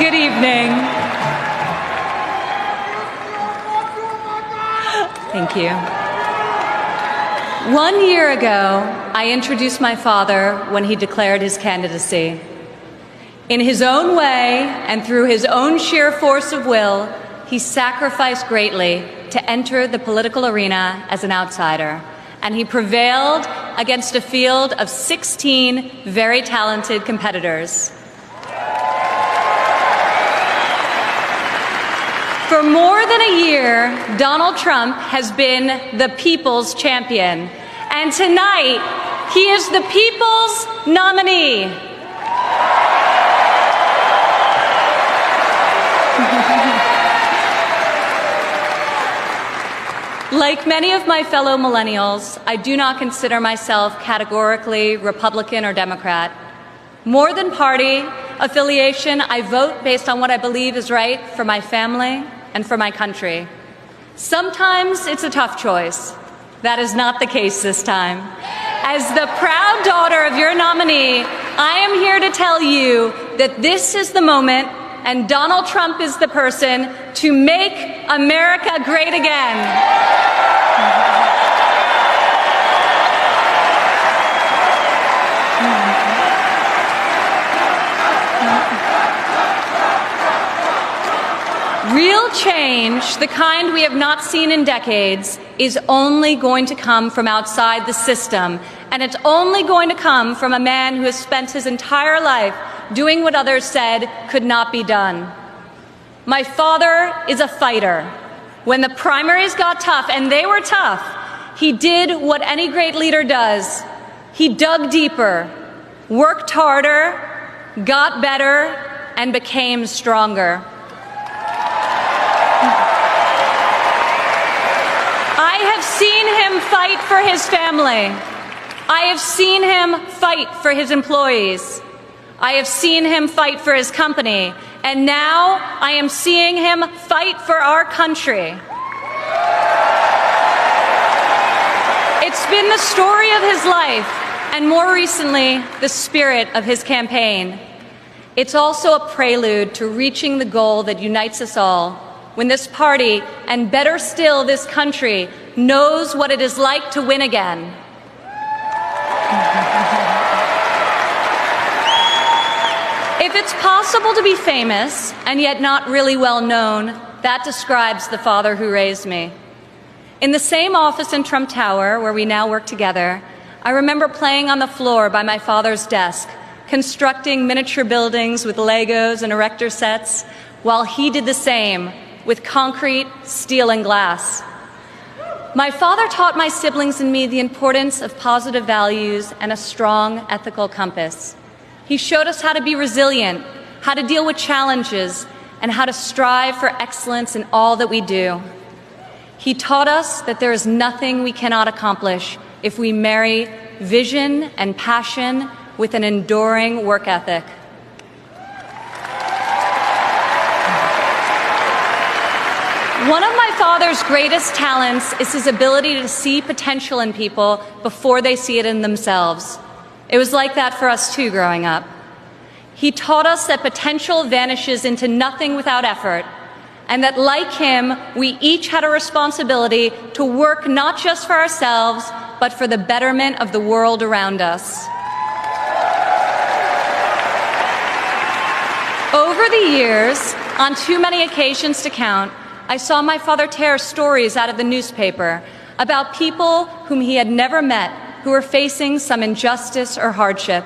Good evening. Thank you. 1 year ago, I introduced my father when he declared his candidacy. In his own way and through his own sheer force of will, he sacrificed greatly to enter the political arena as an outsider, and he prevailed against a field of 16 very talented competitors. For more than a year, Donald Trump has been the people's champion, and tonight, he is the people's nominee. Like many of my fellow millennials, I do not consider myself categorically Republican or Democrat. More than party affiliation, I vote based on what I believe is right for my family and for my country. Sometimes it's a tough choice. That is not the case this time. As the proud daughter of your nominee, I am here to tell you that this is the moment, and Donald Trump is the person to make America great again. Real change, the kind we have not seen in decades, is only going to come from outside the system, and it's only going to come from a man who has spent his entire life doing what others said could not be done. My father is a fighter. When the primaries got tough, and they were tough, he did what any great leader does. He dug deeper, worked harder, got better, and became stronger. I have seen him fight for his family. I have seen him fight for his employees. I have seen him fight for his company. And now I am seeing him fight for our country. It's been the story of his life, and more recently, the spirit of his campaign. It's also a prelude to reaching the goal that unites us all, when this party, and better still this country, knows what it is like to win again. If it's possible to be famous and yet not really well known, that describes the father who raised me. In the same office in Trump Tower, where we now work together, I remember playing on the floor by my father's desk, constructing miniature buildings with Legos and erector sets, while he did the same with concrete, steel, and glass. My father taught my siblings and me the importance of positive values and a strong ethical compass. He showed us how to be resilient, how to deal with challenges, and how to strive for excellence in all that we do. He taught us that there is nothing we cannot accomplish if we marry vision and passion with an enduring work ethic. One of my father's greatest talents is his ability to see potential in people before they see it in themselves. It was like that for us too growing up. He taught us that potential vanishes into nothing without effort, and that like him, we each had a responsibility to work not just for ourselves, but for the betterment of the world around us. Over the years, on too many occasions to count, I saw my father tear stories out of the newspaper about people whom he had never met who were facing some injustice or hardship.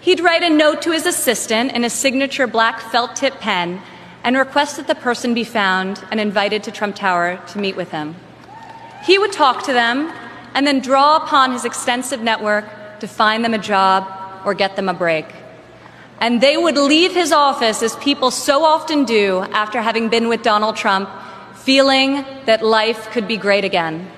He'd write a note to his assistant in a signature black felt-tip pen and request that the person be found and invited to Trump Tower to meet with him. He would talk to them and then draw upon his extensive network to find them a job or get them a break. And they would leave his office, as people so often do after having been with Donald Trump, feeling that life could be great again.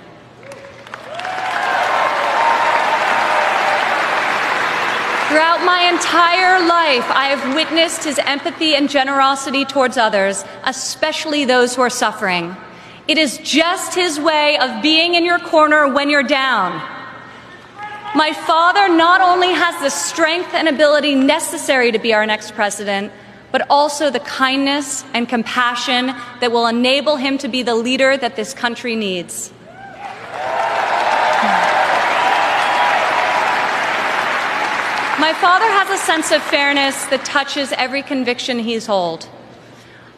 Throughout my entire life, I have witnessed his empathy and generosity towards others, especially those who are suffering. It is just his way of being in your corner when you're down. My father not only has the strength and ability necessary to be our next president, but also the kindness and compassion that will enable him to be the leader that this country needs. My father has a sense of fairness that touches every conviction he's held.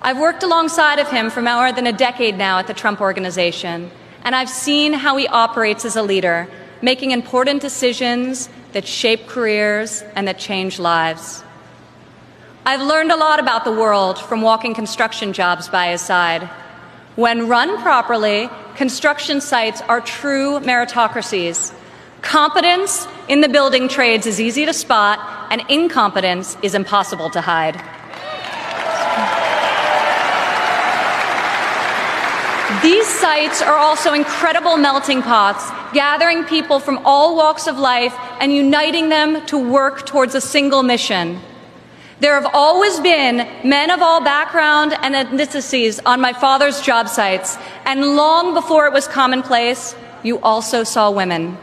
I've worked alongside of him for more than a decade now at the Trump Organization, and I've seen how he operates as a leader, making important decisions that shape careers and that change lives. I've learned a lot about the world from walking construction jobs by his side. When run properly, construction sites are true meritocracies. Competence in the building trades is easy to spot, and incompetence is impossible to hide. These sites are also incredible melting pots, gathering people from all walks of life and uniting them to work towards a single mission. There have always been men of all background and ethnicities on my father's job sites, and long before it was commonplace, you also saw women.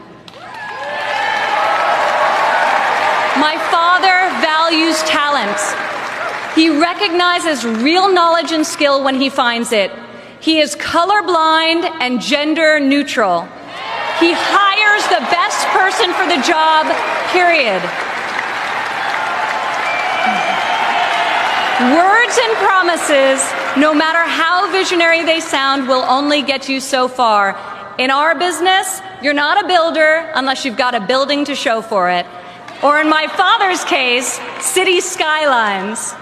My father values talent. He recognizes real knowledge and skill when he finds it. He is colorblind and gender neutral. He hires the best person for the job, period. Words and promises, no matter how visionary they sound, will only get you so far. In our business, you're not a builder unless you've got a building to show for it. Or in my father's case, city skylines.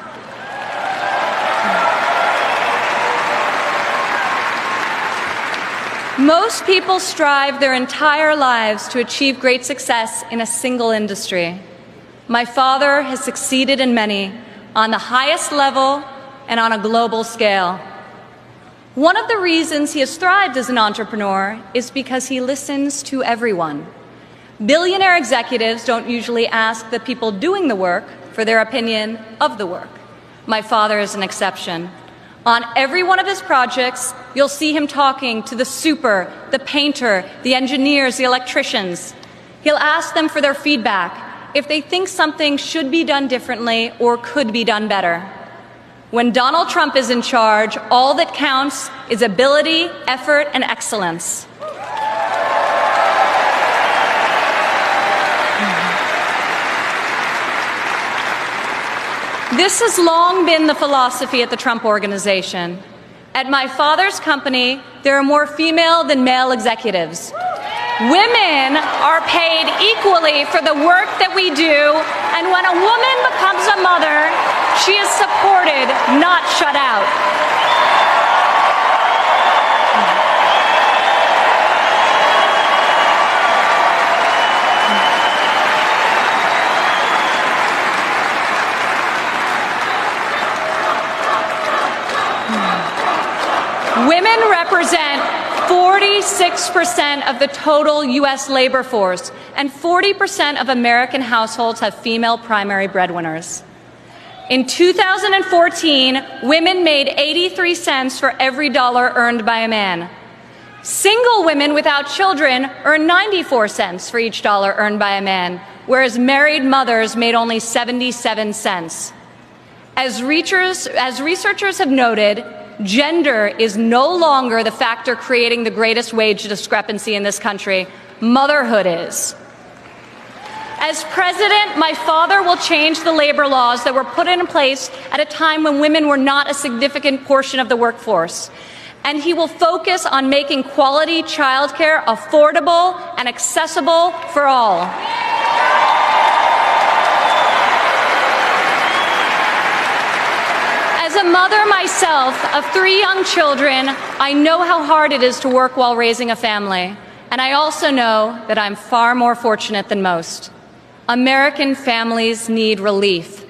Most people strive their entire lives to achieve great success in a single industry. My father has succeeded in many, on the highest level and on a global scale. One of the reasons he has thrived as an entrepreneur is because he listens to everyone. Billionaire executives don't usually ask the people doing the work for their opinion of the work. My father is an exception. On every one of his projects, you'll see him talking to the super, the painter, the engineers, the electricians. He'll ask them for their feedback, if they think something should be done differently or could be done better. When Donald Trump is in charge, all that counts is ability, effort, and excellence. This has long been the philosophy at the Trump Organization. At my father's company, there are more female than male executives. Women are paid equally for the work that we do, and when a woman becomes a mother, she is supported, not shut out. Women represent 46% of the total U.S. labor force, and 40% of American households have female primary breadwinners. In 2014, women made 83 cents for every dollar earned by a man. Single women without children earn 94 cents for each dollar earned by a man, whereas married mothers made only 77 cents. As researchers have noted, gender is no longer the factor creating the greatest wage discrepancy in this country. Motherhood is. As president, my father will change the labor laws that were put in place at a time when women were not a significant portion of the workforce. And he will focus on making quality childcare affordable and accessible for all. As a mother myself of 3 young children, I know how hard it is to work while raising a family. And I also know that I'm far more fortunate than most. American families need relief.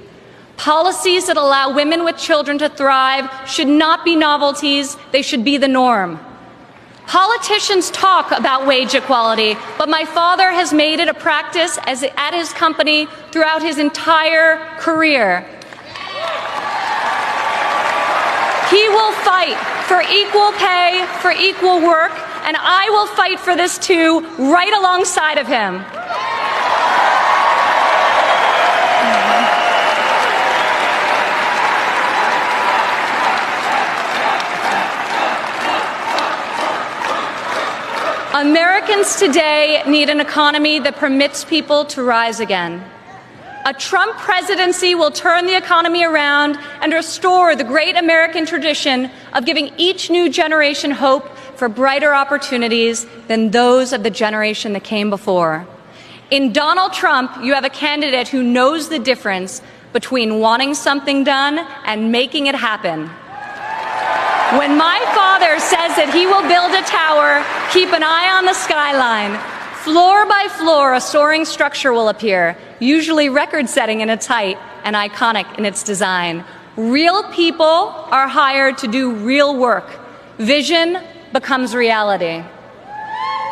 Policies that allow women with children to thrive should not be novelties, they should be the norm. Politicians talk about wage equality, but my father has made it a practice at his company throughout his entire career. He will fight for equal pay, for equal work, and I will fight for this too, right alongside of him. Americans today need an economy that permits people to rise again. A Trump presidency will turn the economy around and restore the great American tradition of giving each new generation hope for brighter opportunities than those of the generation that came before. In Donald Trump, you have a candidate who knows the difference between wanting something done and making it happen. When my father says that he will build a tower, keep an eye on the skyline. Floor by floor, a soaring structure will appear, usually record-setting in its height and iconic in its design. Real people are hired to do real work. Vision becomes reality.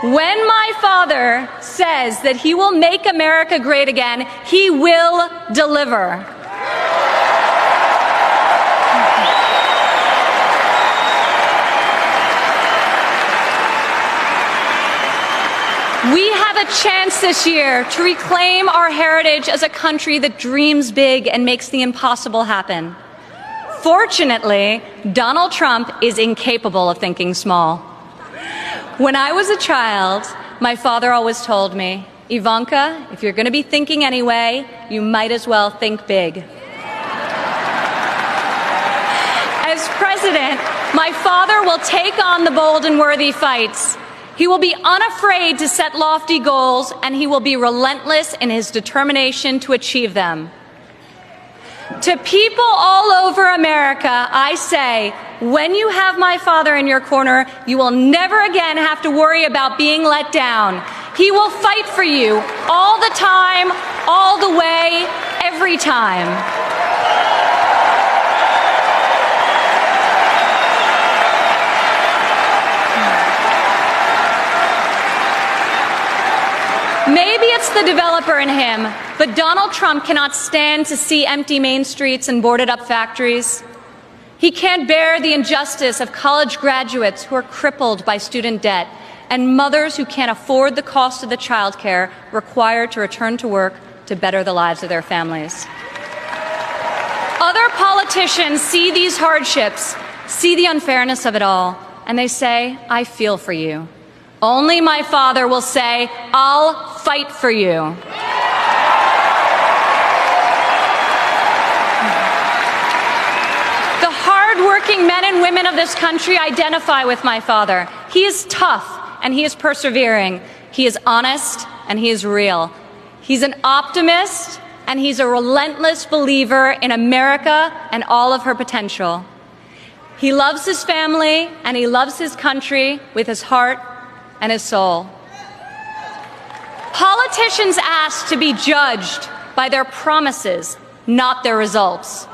When my father says that he will make America great again, he will deliver. We have a chance this year to reclaim our heritage as a country that dreams big and makes the impossible happen. Fortunately, Donald Trump is incapable of thinking small. When I was a child, my father always told me, Ivanka, if you're going to be thinking anyway, you might as well think big. As president, my father will take on the bold and worthy fights. He will be unafraid to set lofty goals, and he will be relentless in his determination to achieve them. To people all over America, I say, when you have my father in your corner, you will never again have to worry about being let down. He will fight for you all the time, all the way, every time. Maybe it's the developer in him, but Donald Trump cannot stand to see empty main streets and boarded-up factories. He can't bear the injustice of college graduates who are crippled by student debt and mothers who can't afford the cost of the child care required to return to work to better the lives of their families. Other politicians see these hardships, see the unfairness of it all, and they say, I feel for you. Only my father will say, I'll fight for you. The hard-working men and women of this country identify with my father. He is tough and he is persevering. He is honest and he is real. He's an optimist and he's a relentless believer in America and all of her potential. He loves his family and he loves his country with his heart and his soul. Politicians ask to be judged by their promises, not their results.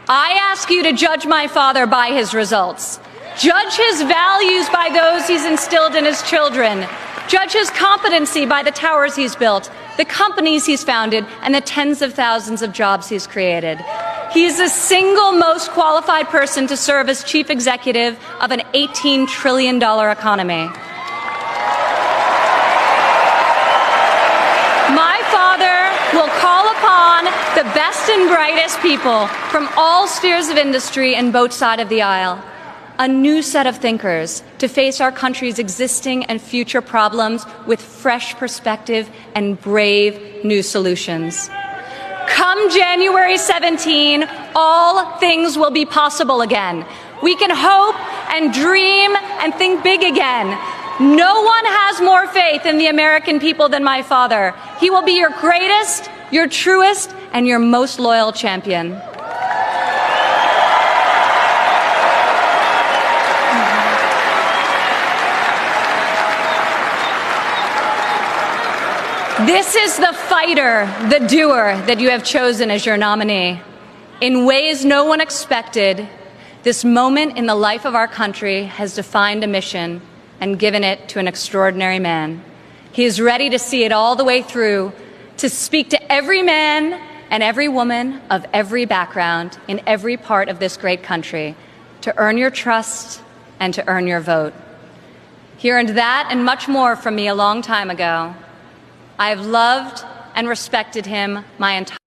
I ask you to judge my father by his results. Judge his values by those he's instilled in his children. Judge his competency by the towers he's built, the companies he's founded, and the tens of thousands of jobs he's created. He is the single most qualified person to serve as chief executive of an $18 trillion economy. My father will call upon the best and brightest people from all spheres of industry and both sides of the aisle, a new set of thinkers to face our country's existing and future problems with fresh perspective and brave new solutions. Come January 17, all things will be possible again. We can hope and dream and think big again. No one has more faith in the American people than my father. He will be your greatest, your truest, and your most loyal champion. This is the fighter, the doer that you have chosen as your nominee. In ways no one expected, this moment in the life of our country has defined a mission and given it to an extraordinary man. He is ready to see it all the way through, to speak to every man and every woman of every background in every part of this great country, to earn your trust and to earn your vote. He earned that and much more from me a long time ago. I have loved and respected him my entire